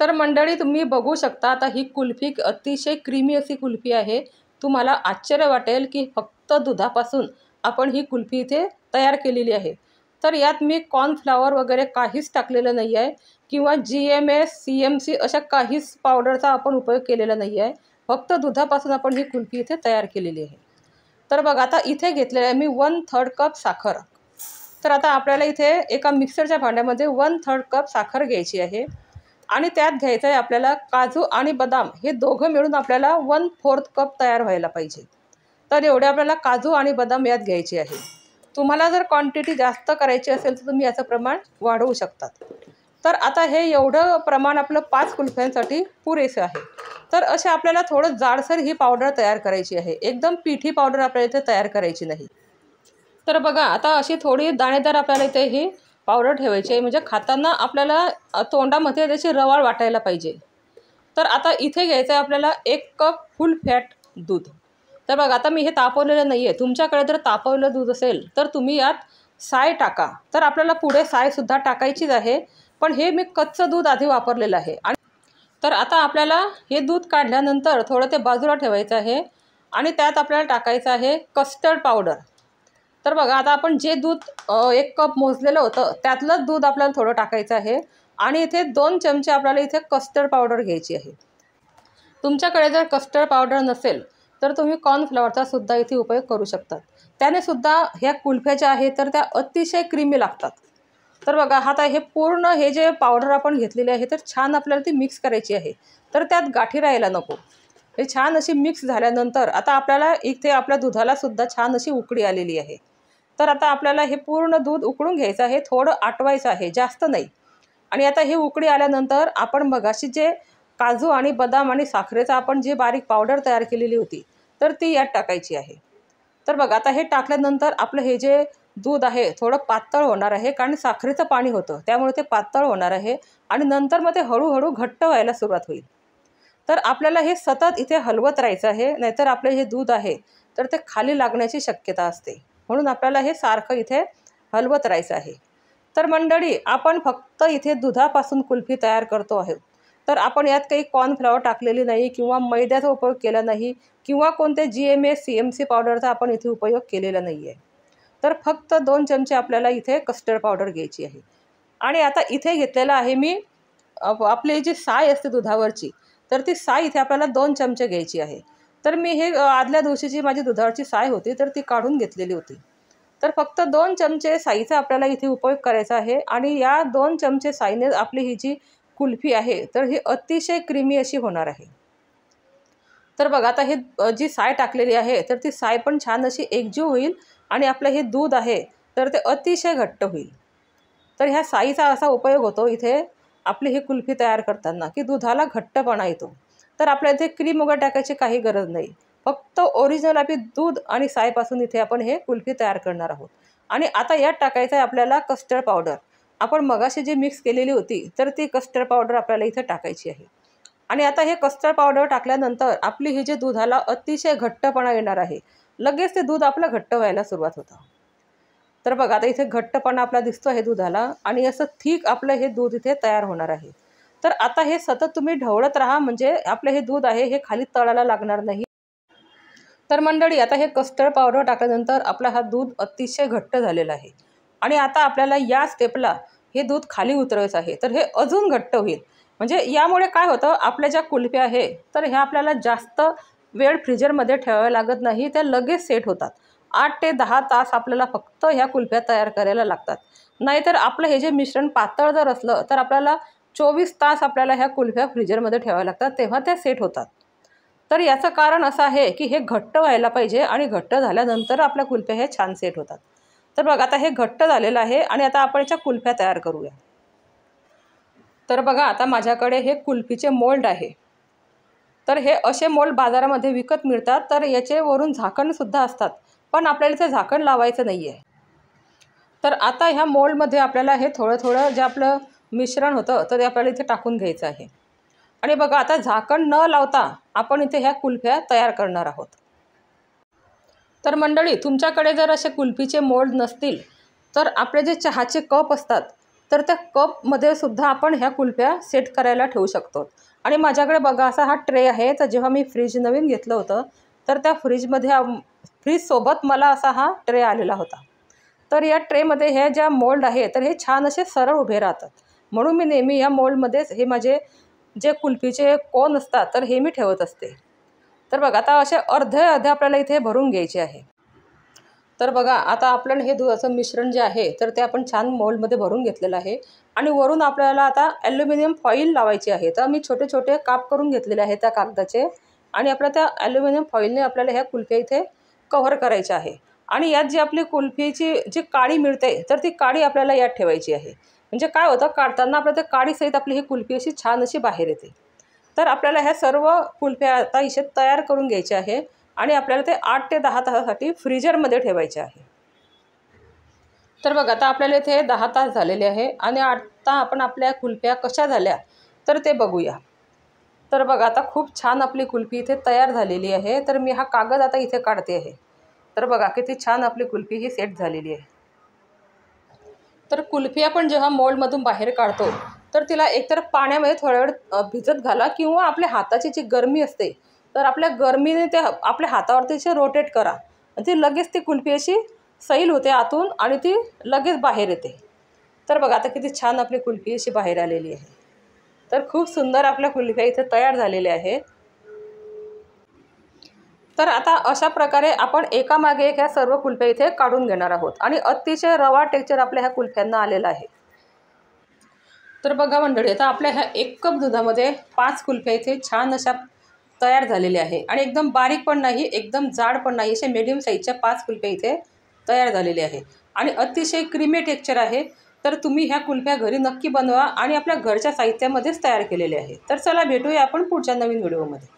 तर मंडळी तुम्ही बघू शकता, आता ही कुल्फी अतिशय क्रीमी अशी कुल्फी आहे। तुम्हाला आश्चर्य वाटेल की फक्त दुधापासून आपण ही कुल्फी इथे तयार केलेली आहे। तर यात मी कॉर्नफ्लॉवर वगैरे काहीच टाकलेलं नाही आहे किंवा GMS CMC अशा काहीच पावडरचा आपण उपयोग केलेला नाही आहे। फक्त दुधापासून आपण ही कुल्फी इथे तयार केलेली आहे। तर बघा आता इथे घेतलेलं आहे मी 1/3 कप साखर। तर आता आपल्याला इथे एका मिक्सरच्या भांड्यामध्ये 1/3 कप साखर घ्यायची आहे आणि त्यात घ्यायचं आहे आपल्याला काजू आणि बदाम, हे दोघं मिळून आपल्याला 1/4 कप तयार व्हायला पाहिजे। तर एवढे आपल्याला काजू आणि बदाम यात घ्यायचे आहे। तुम्हाला जर क्वांटिटी जास्त करायची असेल तर तुम्ही याचं प्रमाण वाढवू शकतात। तर आता हे एवढं प्रमाण आपलं 5 कुल्फ्यांसाठी पुरेसं आहे। तर असे आपल्याला थोडं जाडसर ही पावडर तयार करायची आहे, एकदम पिठी पावडर आपल्याला इथे तयार करायची नाही। तर बघा आता अशी थोडी दाणेदार आपल्याला इथे ही पावडर ठेवायची आहे, म्हणजे खाताना आपल्याला तोंडामध्ये त्याची रवाळ वाटायला पाहिजे। तर आता इथे घ्यायचं आहे आपल्याला 1 कप फुल फॅट दूध। तर बघा आता मी हे तापवलेलं नाही आहे, तुमच्याकडे जर तापवलेलं दूध असेल तर तुम्ही यात साय टाका। तर आपल्याला पुढे सायसुद्धा टाकायचीच आहे, पण हे मी कच्चं दूध आधी वापरलेलं आहे। आणि तर आता आपल्याला हे दूध काढल्यानंतर थोडं ते बाजूला ठेवायचं आहे आणि त्यात आपल्याला टाकायचं आहे कस्टर्ड पावडर। तर बघा आता आपण जे दूध 1 कप मोजलेलं होतं त्यातलंच दूध आपल्याला थोडं टाकायचं आहे आणि इथे 2 चमचे आपल्याला इथे कस्टर्ड पावडर घ्यायची आहे। तुमच्याकडे जर कस्टर्ड पावडर नसेल तर तुम्ही कॉर्नफ्लॉवरचा सुद्धा इथे उपयोग करू शकतात। त्याने सुद्धा ह्या कुल्फ्या ज्या आहेत तर त्या अतिशय क्रीमी लागतात। तर बघा आता हे पूर्ण हे जे पावडर आपण घेतलेली आहे तर छान आपल्याला ती मिक्स करायची आहे, तर त्यात गाठी राहायला नको। हे छान अशी मिक्स झाल्यानंतर आता आपल्याला इथे आपल्या दुधाला सुद्धा छान अशी उकळी आलेली आहे। तर आता आपल्याला हे पूर्ण दूध उकळून घ्यायचं आहे, थोडं आटवायचं आहे, जास्त नाही। आणि आता हे उकळी आल्यानंतर आपण मगाशी जे काजू आणि बदाम आणि साखरेचा आपण जी बारीक पावडर तयार केलेली होती तर ती यात टाकायची आहे। तर बघा आता हे टाकल्यानंतर आपलं हे जे दूध आहे थोडं पातळ होणार आहे, कारण साखरेचं पाणी होतं त्यामुळे ते पातळ होणार आहे आणि नंतर मग ते हळूहळू घट्ट व्हायला सुरुवात होईल। तर आपल्याला हे सतत इथे हलवत राहायचं आहे, नाहीतर आपलं हे दूध आहे तर ते खाली लागण्याची शक्यता असते, म्हणून आपल्याला हे सारखं इथे हलवत राहायचं आहे। तर मंडळी आपण फक्त इथे दुधापासून कुल्फी तयार करतो आहोत, तर आपण यात काही कॉर्नफ्लॉवर टाकलेली नाही किंवा मैद्याचा उपयोग केला नाही किंवा कोणते GMS CMC पावडरचा आपण इथे उपयोग केलेला नाही आहे। तर फक्त 2 चमचे आपल्याला इथे कस्टर्ड पावडर घ्यायची आहे। आणि आता इथे घेतलेलं आहे मी आपली जी साय असते दुधावरची, तर ती साय इथे आपल्याला 2 चमचे घ्यायची आहे। तर मी हे आदल्या दिवशीची माझी दुधावरची साय होती तर ती काढून घेतलेली होती। तर फक्त 2 चमचे साईचा आपल्याला इथे उपयोग करायचा आहे आणि या 2 चमचे साईने आपली ही जी कुल्फी आहे तर ही अतिशय क्रीमी अशी होणार आहे। तर बघा आता हे जी साय टाकलेली आहे तर ती साय पण छान अशी एकजीव होईल आणि आपलं हे दूध आहे तर ते अतिशय घट्ट होईल। तर ह्या साईचा असा उपयोग होतो इथे आपली ही कुल्फी तयार करताना की दुधाला घट्टपणा येतो। तर आपल्या इथे क्रीम वगैरे टाकायची काही गरज नाही, फक्त ओरिजिनल आपली दूध आणि सायपासून इथे आपण हे कुल्फी तयार करणार आहोत। आणि आता यात टाकायचं आहे आपल्याला कस्टर्ड पावडर। आपण मगाशी जी मिक्स केलेली होती तर ती कस्टर्ड पावडर आपल्याला इथे टाकायची आहे। आणि आता हे कस्टर्ड पावडर टाकल्यानंतर आपली ही जे दुधाला अतिशय घट्टपणा येणार आहे, लगेच ते दूध आपलं घट्ट व्हायला सुरुवात होतं। तर बघा आता इथे घट्टपणा आपला दिसतो आहे दुधाला आणि असं थिक आपलं हे दूध इथे तयार होणार आहे। तर आता हे सतत तुम्ही ढवळत राहा, म्हणजे आपलं हे दूध आहे हे खाली तळाला लागणार नाही। तर मंडळी आता हे कस्टर्ड पावडर टाकल्यानंतर आपला हा दूध अतिशय घट्ट झालेला आहे आणि आता आपल्याला या स्टेपला हे दूध खाली उतरवायचं आहे, तर हे अजून घट्ट होईल। म्हणजे यामुळे काय होतं, आपल्या ज्या कुल्फ्या आहे तर ह्या आपल्याला जास्त वेळ फ्रीजरमध्ये ठेवाव्या लागत नाही, त्या लगेच सेट होतात। 8 ते 10 तास आपल्याला फक्त ह्या कुल्फ्या तयार करायला लागतात। नाहीतर आपलं हे जे मिश्रण पातळ जर असलं तर आपल्याला 24 तास आपल्याला ह्या कुल्फ्या फ्रीजरमध्ये ठेवाव्या लागतात, तेव्हा त्या सेट होतात। तर याचं कारण असं आहे की हे घट्ट व्हायला पाहिजे आणि घट्ट झाल्यानंतर आपल्या कुल्फ्या हे छान सेट होतात। तर बघा आता हे घट्ट झालेलं आहे आणि आता आपण याच्या कुल्फ्या तयार करूया। तर बघा आता माझ्याकडे हे कुल्फीचे मोल्ड आहे। तर हे असे मोल्ड बाजारामध्ये विकत मिळतात, तर याचे वरून झाकणसुद्धा असतात, पण आपल्याला इथे झाकण लावायचं नाही आहे। तर आता ह्या मोल्डमध्ये आपल्याला हे थोडं थोडं जे आपलं मिश्रण होतं तर ते आपल्याला इथे टाकून घ्यायचं आहे। आणि बघा आता झाकण न लावता आपण इथे ह्या कुल्फ्या तयार करणार आहोत। तर मंडळी तुमच्याकडे जर असे कुल्फीचे मोल्ड नसतील तर आपले जे चहाचे कप असतात तर त्या कपमध्ये सुद्धा आपण ह्या कुल्फ्या सेट करायला ठेवू शकतो. आणि माझ्याकडे बघा असा हा ट्रे आहे. तर जेव्हा मी फ्रीज नवीन घेतलं होतं तर त्या फ्रीजसोबत मला असा हा ट्रे आलेला होता. तर या ट्रेमध्ये हे ज्या मोल्ड आहे तर हे छान असे सरळ उभे राहतात. म्हणून मी नेहमी या मोल्डमध्येच हे माझे जे कुल्फीचे कोन असतात तर हे मी ठेवत असते. तर बघा आता असे अर्धे अर्धे आपल्याला इथे भरून घ्यायचे आहे. तर बघा आता आपलं हे दुधाचं मिश्रण जे आहे तर ते आपण छान मोल्डमध्ये भरून घेतलेलं आहे. आणि वरून आपल्याला आता ॲल्युमिनियम फॉईल लावायची आहे. तर मी छोटे छोटे काप करून घेतलेले आहे त्या कागदाचे. आणि आपल्या त्या ॲल्युमिनियम फॉईलने आपल्याला ह्या कुल्फ्या इथे कव्हर करायच्या आहे. आणि यात जी आपली कुल्फीची जी काडी मिळते तर ती काडी आपल्याला यात ठेवायची आहे. म्हणजे काय होतं, काढताना आपल्या त्या काडीसहित आपली ही कुल्फी अशी छान अशी बाहेर येते. तर आपल्याला ह्या सर्व कुल्फ्या आता इथे तयार करून घ्यायच्या आहे. आणि आपल्याला ते 8 ते 10 तासासाठी फ्रीजरमध्ये ठेवायचे आहे. तर बघा आता आपल्याला इथे 10 तास झालेले आहे. आणि आता आपण आपल्या कुल्फ्या कशा झाल्या तर ते बघूया. तर बघा आता खूप छान आपली कुल्फी इथे तयार झालेली आहे. तर मी हा कागद आता इथे काढते आहे. तर बघा किती छान आपली कुल्फी ही सेट झालेली आहे. तर कुल्फी आपण जेव्हा मोल्डमधून बाहेर काढतो तर तिला एकतर पाण्यामध्ये थोडा वेळ भिजत घाला किंवा आपल्या हाताची जी गरमी असते तर आपल्या गरमीने ते आपल्या हातावरती असे रोटेट करा. ती लगेच ती कुल्फी अशी सैल होते आतून आणि ती लगेच बाहेर येते. तर बघा आता किती छान आपली कुल्फी अशी बाहेर आलेली आहे. तर खूप सुंदर आपल्या कुल्फ्या इथे तयार झालेल्या आहेत. तर आता अशा प्रकारे आपण एकामागे एक ह्या सर्व कुल्फ्या इथे काढून घेणार आहोत. आणि अतिशय रवा टेक्स्चर आपल्या ह्या कुल्फ्यांना आलेला आहे. तर बघा मंडळी आता आपल्या ह्या 1 कप दुधामध्ये 5 कुल्फ्या इथे छान अशा तयार झालेल्या आहे. आणि एकदम बारीक पण नाही, एकदम जाड पण नाही, अशा मीडियम साईजच्या 5 कुल्फ्या इथे तयार झालेल्या आहे. आणि अतिशय क्रीमी टेक्स्चर आहे. तर तुम्ही ह्या कुल्फ्या घरी नक्की बनवा आणि आपल्या घरच्या साहित्यामध्येच तयार केलेल्या आहे. तर चला भेटूया आपण पुढच्या नवीन व्हिडिओमध्ये.